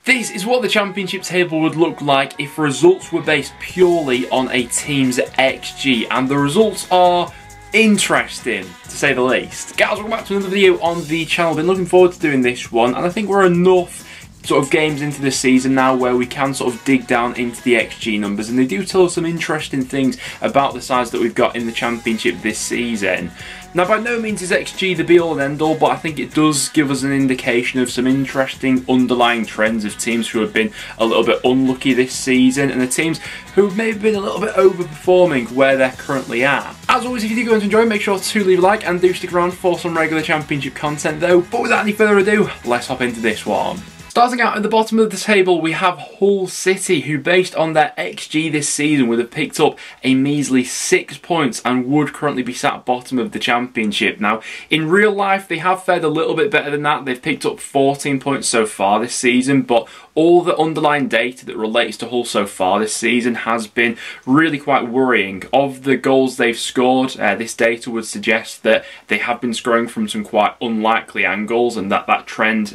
This is what the championship table would look like if results were based purely on a team's XG, and the results are interesting, to say the least. Guys, welcome back to another video on the channel. Been looking forward to doing this one, and I think we're enough sort of games into the season now where we can sort of dig down into the XG numbers, and they do tell us some interesting things about the sides that we've got in the championship this season. Now, by no means is XG the be all and end all, but I think it does give us an indication of some interesting underlying trends of teams who have been a little bit unlucky this season, and the teams who have maybe been a little bit overperforming where they're currently at. As always, if you do go and enjoy, make sure to leave a like and do stick around for some regular championship content though. But without any further ado, let's hop into this one. Starting out at the bottom of the table, we have Hull City, who based on their XG this season would have picked up a measly 6 points and would currently be sat bottom of the championship. Now, in real life, they have fared a little bit better than that. They've picked up 14 points so far this season, but all the underlying data that relates to Hull so far this season has been really quite worrying. Of the goals they've scored, this data would suggest that they have been scoring from some quite unlikely angles, and that trend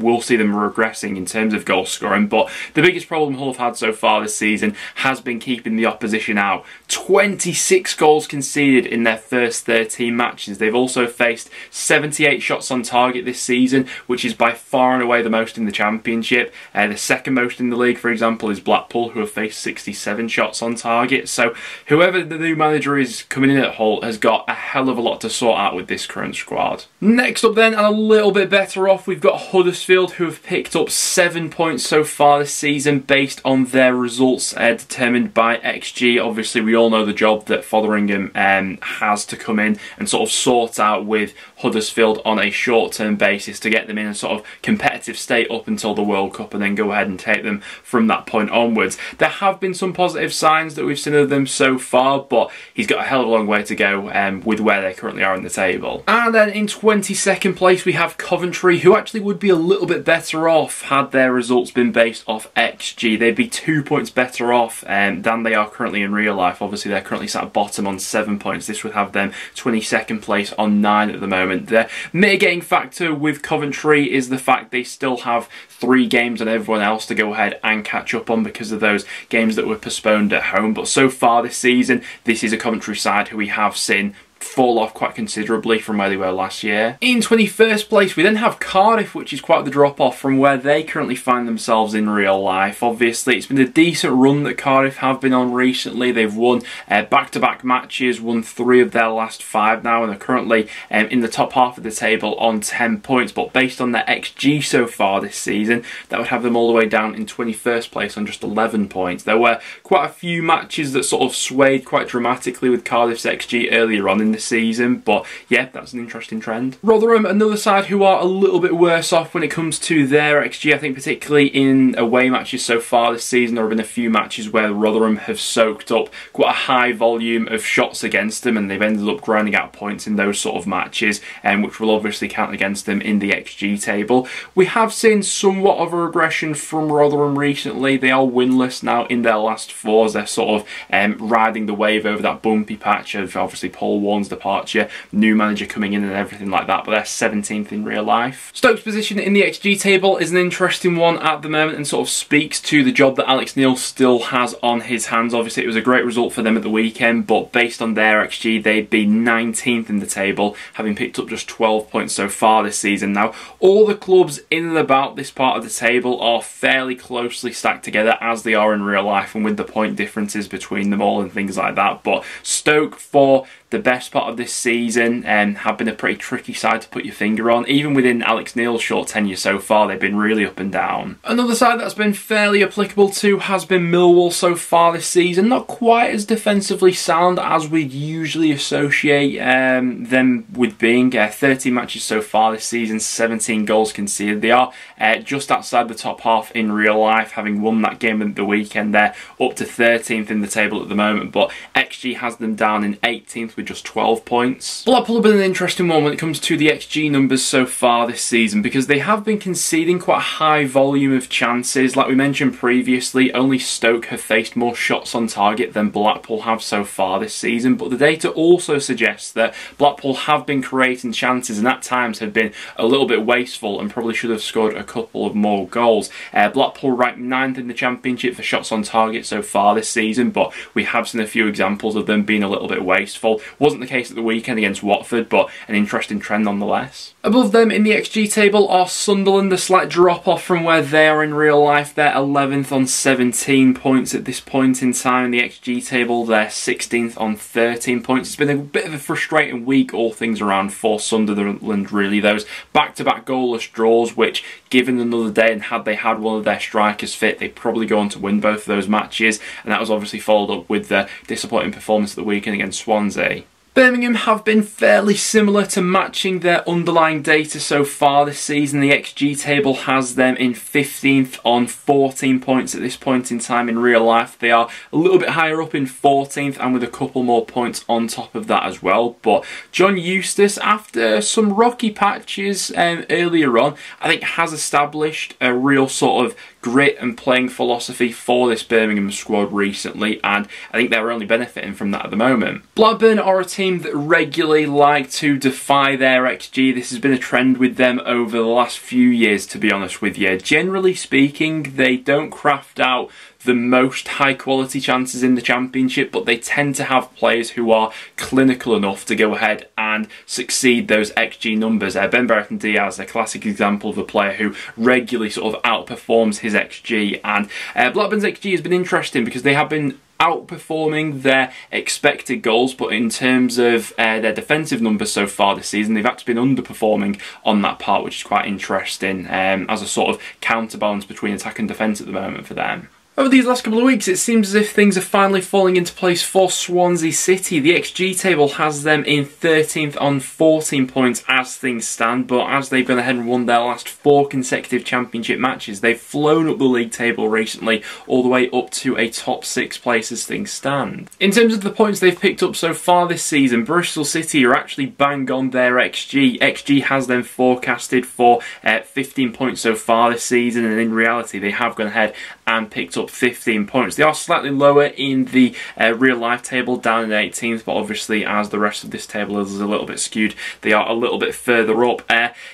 will see them regressing in terms of goal scoring. But the biggest problem Hull have had so far this season has been keeping the opposition out. 26 goals conceded in their first 13 matches. They've also faced 78 shots on target this season, which is by far and away the most in the championship. The second most in the league, for example, is Blackpool, who have faced 67 shots on target. So whoever the new manager is coming in at Hull has got a hell of a lot to sort out with this current squad. Next up then, and a little bit better off, we've got Huddersfield, who have picked up 7 points so far this season based on their results determined by XG. Obviously, we all know the job that Fotheringham has to come in and sort of sort out with Huddersfield on a short-term basis to get them in a sort of competitive state up until the World Cup, and then go ahead and take them from that point onwards. There have been some positive signs that we've seen of them so far, but he's got a hell of a long way to go with where they currently are in the table. And then in 22nd place we have Coventry, who actually would be a little bit better off had their results been based off XG. They'd be 2 points better off than they are currently in real life. Obviously, they're currently sat bottom on 7 points. This would have them 22nd place on 9 at the moment. The mitigating factor with Coventry is the fact they still have 3 games on everyone else to go ahead and catch up on because of those games that were postponed at home. But so far this season, this is a Coventry side who we have seen fall off quite considerably from where they were last year. In 21st place we then have Cardiff, which is quite the drop off from where they currently find themselves in real life. Obviously, it's been a decent run that Cardiff have been on recently. They've won back-to-back matches, won 3 of their last 5 now, and are currently in the top half of the table on 10 points. But based on their XG so far this season, that would have them all the way down in 21st place on just 11 points. There were quite a few matches that sort of swayed quite dramatically with Cardiff's XG earlier on in the season, but yeah, that's an interesting trend. Rotherham, another side who are a little bit worse off when it comes to their XG. I think particularly in away matches so far this season, there have been a few matches where Rotherham have soaked up quite a high volume of shots against them, and they've ended up grinding out points in those sort of matches, which will obviously count against them in the XG table. We have seen somewhat of a regression from Rotherham recently. They are winless now in their last 4 as they're sort of riding the wave over that bumpy patch of obviously Paul Warne's departure, new manager coming in and everything like that, but they're 17th in real life. Stoke's position in the XG table is an interesting one at the moment and sort of speaks to the job that Alex Neil still has on his hands. Obviously, it was a great result for them at the weekend, but based on their XG, they'd be 19th in the table, having picked up just 12 points so far this season. Now, all the clubs in and about this part of the table are fairly closely stacked together, as they are in real life, and with the point differences between them all and things like that. But Stoke, for the best part of this season, have been a pretty tricky side to put your finger on. Even within Alex Neil's short tenure so far, they've been really up and down. Another side that's been fairly applicable to has been Millwall so far this season. Not quite as defensively sound as we'd usually associate them with being. 30 matches so far this season, 17 goals conceded. They are just outside the top half in real life, having won that game at the weekend. They're up to 13th in the table at the moment, but XG has them down in 18th with just 12 points. Blackpool have been an interesting one when it comes to the XG numbers so far this season, because they have been conceding quite a high volume of chances. Like we mentioned previously, only Stoke have faced more shots on target than Blackpool have so far this season, but the data also suggests that Blackpool have been creating chances and at times have been a little bit wasteful and probably should have scored a couple of more goals. Blackpool ranked 9th in the Championship for shots on target so far this season, but we have seen a few examples of them being a little bit wasteful. Wasn't the case at the weekend against Watford, but an interesting trend nonetheless. Above them in the XG table are Sunderland, a slight drop off from where they are in real life. They're 11th on 17 points at this point in time. In the XG table, they're 16th on 13 points. It's been a bit of a frustrating week, all things around, for Sunderland, really. Those back-to-back goalless draws, which, given another day and had they had one of their strikers fit, they'd probably go on to win both of those matches, and that was obviously followed up with the disappointing performance at the weekend against Swansea. Birmingham have been fairly similar to matching their underlying data so far this season. The XG table has them in 15th on 14 points at this point in time. In real life, they are a little bit higher up in 14th and with a couple more points on top of that as well. But John Eustace, after some rocky patches earlier on, I think has established a real sort of grit and playing philosophy for this Birmingham squad recently, and I think they're only benefiting from that at the moment. Blackburn are a team that regularly like to defy their XG. This has been a trend with them over the last few years, to be honest with you. Generally speaking, they don't craft out the most high quality chances in the Championship, but they tend to have players who are clinical enough to go ahead and succeed those XG numbers. Ben Brereton Diaz, a classic example of a player who regularly sort of outperforms his XG, and Blackburn's XG has been interesting because they have been outperforming their expected goals, but in terms of their defensive numbers so far this season, they've actually been underperforming on that part, which is quite interesting as a sort of counterbalance between attack and defence at the moment for them. Over these last couple of weeks, it seems as if things are finally falling into place for Swansea City. The XG table has them in 13th on 14 points as things stand, but as they've gone ahead and won their last 4 consecutive Championship matches, they've flown up the league table recently, all the way up to a top 6 place as things stand. In terms of the points they've picked up so far this season, Bristol City are actually bang on their XG. XG has them forecasted for 15 points so far this season, and in reality, they have gone ahead and picked up 15 points. They are slightly lower in the real life table, down in 18th, but obviously as the rest of this table is a little bit skewed, they are a little bit further up.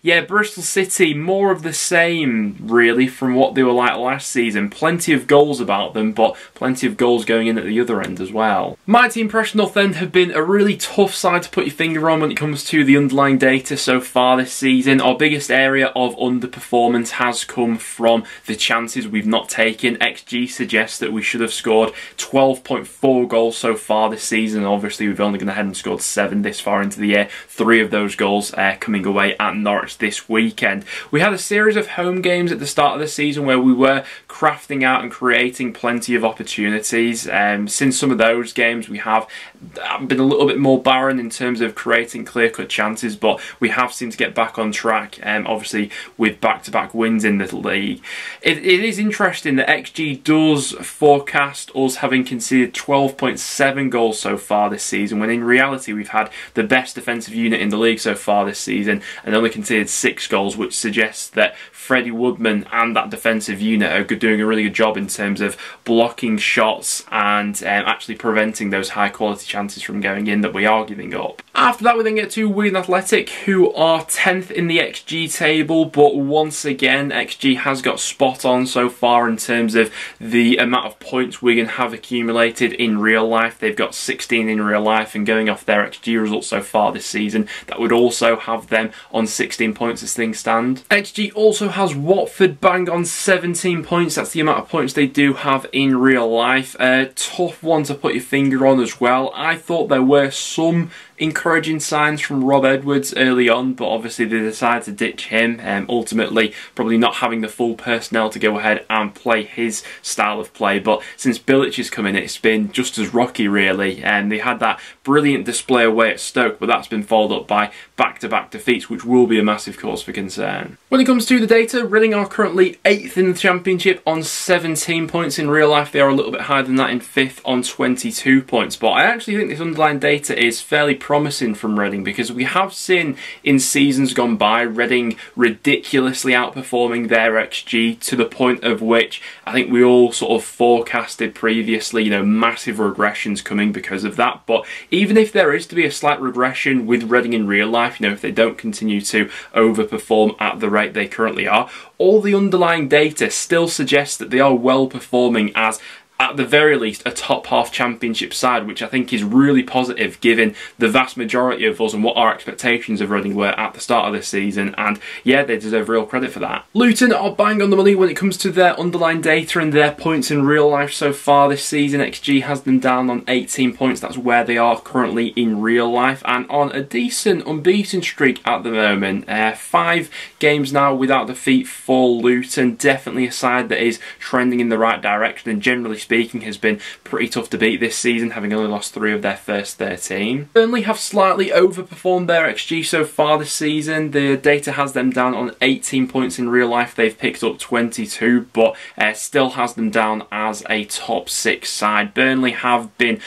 Yeah, Bristol City, more of the same really from what they were like last season. Plenty of goals about them, but plenty of goals going in at the other end as well. Mighty Impression North End have been a really tough side to put your finger on when it comes to the underlying data so far this season. Our biggest area of underperformance has come from the chances we've not taken. XG suggests that we should have scored 12.4 goals so far this season. Obviously, we've only gone ahead and scored 7 this far into the year. 3 of those goals coming away at Norwich this weekend. We had a series of home games at the start of the season where we were crafting out and creating plenty of opportunities. Since some of those games, we have been a little bit more barren in terms of creating clear-cut chances, but we have seemed to get back on track, obviously with back-to-back wins in the league. It is interesting that XG does forecast us having conceded 12.7 goals so far this season, when in reality we've had the best defensive unit in the league so far this season and only conceded 6 goals, which suggests that Freddie Woodman and that defensive unit are doing a really good job in terms of blocking shots and actually preventing those high quality chances from going in that we are giving up. After that, we then get to Wigan Athletic, who are 10th in the XG table, but once again XG has got spot on so far in terms of the amount of points Wigan have accumulated in real life. They've got 16 in real life, and going off their XG results so far this season, that would also have them on 16 points as things stand. XG also has Watford bang on 17 points. That's the amount of points they do have in real life. A tough one to put your finger on as well. I thought there were some encouraging signs from Rob Edwards early on, but obviously they decided to ditch him, ultimately probably not having the full personnel to go ahead and play his style of play. But since Bilic has come in, it's been just as rocky really, and they had that brilliant display away at Stoke, but that's been followed up by back-to-back defeats, which will be a massive cause for concern. When it comes to the data, Reading are currently 8th in the Championship on 17 points. In real life they are a little bit higher than that, in 5th on 22 points, but I actually think this underlying data is fairly promising from Reading, because we have seen in seasons gone by Reading ridiculously outperforming their XG to the point of which I think we all sort of forecasted previously, you know, massive regressions coming because of that. But even if there is to be a slight regression with Reading in real life, you know, if they don't continue to overperform at the rate they currently are, all the underlying data still suggests that they are well performing as, at the very least, a top half Championship side, which I think is really positive given the vast majority of us and what our expectations of Reading were at the start of this season, and yeah, they deserve real credit for that. Luton are bang on the money when it comes to their underlying data and their points in real life so far this season. XG has them down on 18 points, that's where they are currently in real life, and on a decent unbeaten streak at the moment. 5 games now without defeat for Luton, definitely a side that is trending in the right direction, and generally speaking has been pretty tough to beat this season, having only lost 3 of their first 13. Burnley have slightly overperformed their XG so far this season. The data has them down on 18 points in real life. They've picked up 22, but still has them down as a top 6 side. Burnley have been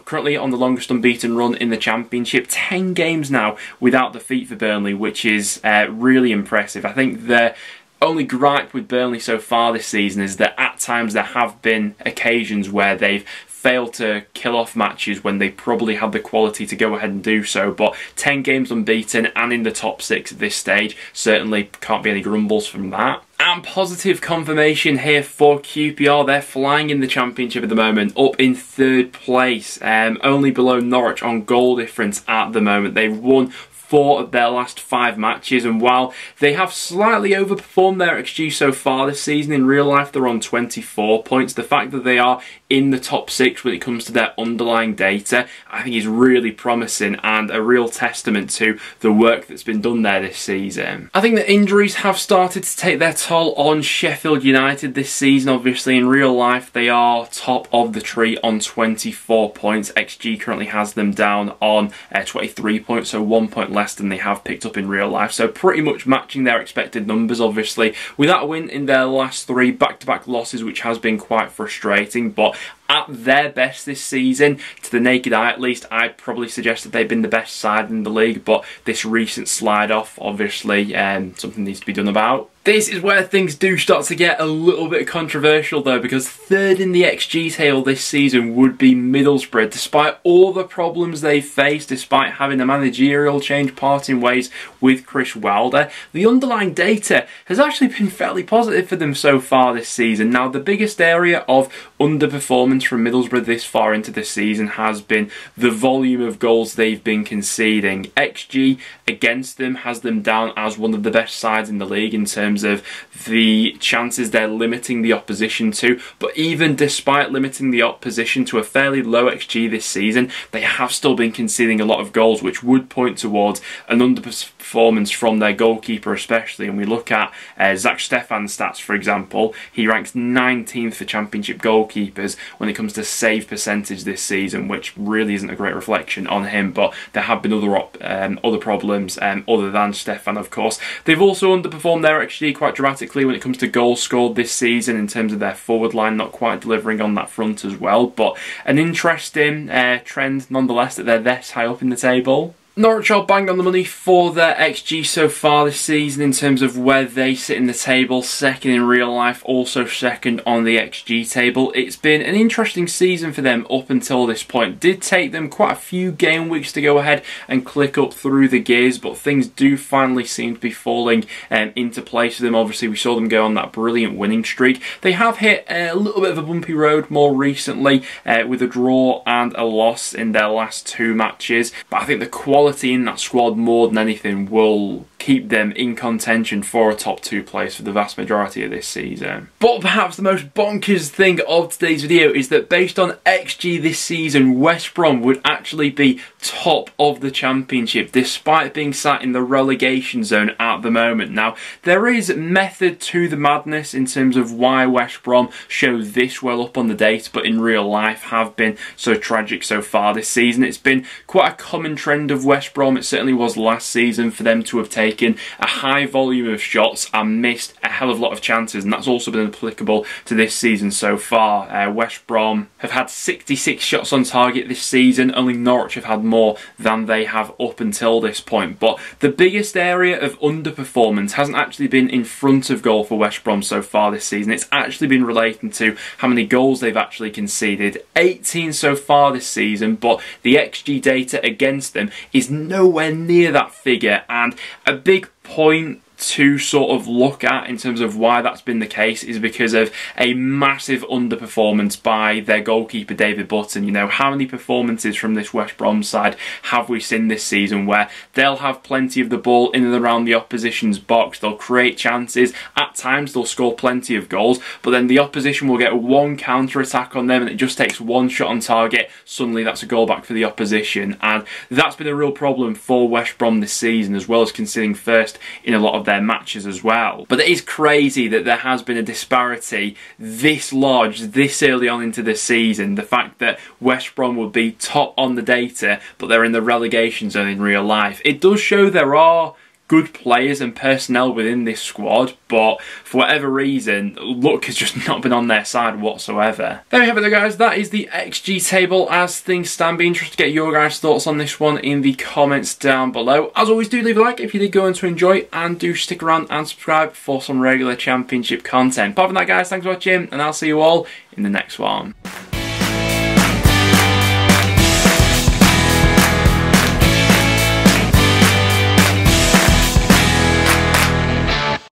currently on the longest unbeaten run in the Championship, 10 games now without defeat for Burnley, which is really impressive. I think the only gripe with Burnley so far this season is that at times there have been occasions where they've failed to kill off matches when they probably had the quality to go ahead and do so, but 10 games unbeaten and in the top 6 at this stage, certainly can't be any grumbles from that. And positive confirmation here for QPR. They're flying in the Championship at the moment, up in 3rd place, only below Norwich on goal difference at the moment. They've won 4 of their last 5 matches, and while they have slightly overperformed their XG so far this season, in real life they're on 24 points. The fact that they are in the top 6 when it comes to their underlying data, I think is really promising and a real testament to the work that's been done there this season. I think that injuries have started to take their toll on Sheffield United this season. Obviously in real life they are top of the tree on 24 points. XG currently has them down on 23 points, so 1 point less than they have picked up in real life, so pretty much matching their expected numbers. Obviously without a win in their last 3 back-to-back losses, which has been quite frustrating, but at their best this season, to the naked eye at least, I'd probably suggest that they've been the best side in the league, but this recent slide off, obviously, something needs to be done about. This is where things do start to get a little bit controversial though, because 3rd in the XG table this season would be Middlesbrough. Despite all the problems they've faced, despite having a managerial change parting ways with Chris Wilder, the underlying data has actually been fairly positive for them so far this season. Now, the biggest area of underperformance from Middlesbrough this far into the season has been the volume of goals they've been conceding. XG against them has them down as one of the best sides in the league in terms of the chances they're limiting the opposition to, but even despite limiting the opposition to a fairly low XG this season, they have still been conceding a lot of goals, which would point towards an underperformance from their goalkeeper especially. And we look at Zach Stefan's stats, for example, he ranks 19th for Championship goalkeepers when it comes to save percentage this season, which really isn't a great reflection on him, but there have been other problems other than Stefan, of course. They've also underperformed their XG quite dramatically when it comes to goals scored this season in terms of their forward line, not quite delivering on that front as well, but an interesting trend nonetheless that they're this high up in the table. Norwich are bang on the money for their XG so far this season in terms of where they sit in the table. 2nd in real life, also 2nd on the XG table. It's been an interesting season for them up until this point. Did take them quite a few game weeks to go ahead and click up through the gears, but things do finally seem to be falling into place for them. Obviously we saw them go on that brilliant winning streak. They have hit a little bit of a bumpy road more recently with a draw and a loss in their last 2 matches, but I think the quality in that squad more than anything will keep them in contention for a top 2 place for the vast majority of this season. But perhaps the most bonkers thing of today's video is that based on XG this season, West Brom would actually be top of the Championship despite being sat in the relegation zone at the moment. Now, there is method to the madness in terms of why West Brom show this well up on the data, but in real life have been so tragic so far this season. It's been quite a common trend of West Brom. It certainly was last season for them to have taken a high volume of shots and missed a hell of a lot of chances, and that's also been applicable to this season so far. West Brom have had 66 shots on target this season. Only Norwich have had more than they have up until this point, but the biggest area of underperformance hasn't actually been in front of goal for West Brom so far this season. It's actually been relating to how many goals they've actually conceded. 18 so far this season, but the XG data against them is nowhere near that figure, and a big point to sort of look at in terms of why that's been the case is because of a massive underperformance by their goalkeeper David Button. You know, how many performances from this West Brom side have we seen this season where they'll have plenty of the ball in and around the opposition's box, they'll create chances, at times they'll score plenty of goals, but then the opposition will get one counter-attack on them and it just takes one shot on target, suddenly that's a goal back for the opposition, and that's been a real problem for West Brom this season, as well as conceding first in a lot of their matches as well. But it is crazy that there has been a disparity this large this early on into the season. The fact that West Brom would be top on the data but they're in the relegation zone in real life. It does show there are good players and personnel within this squad, but for whatever reason, luck has just not been on their side whatsoever. There we have it though, guys. That is the XG table as things stand. Be interested to get your guys' thoughts on this one in the comments down below. As always, do leave a like if you did go on to enjoy, and do stick around and subscribe for some regular Championship content. Apart from that, guys, thanks for watching, and I'll see you all in the next one.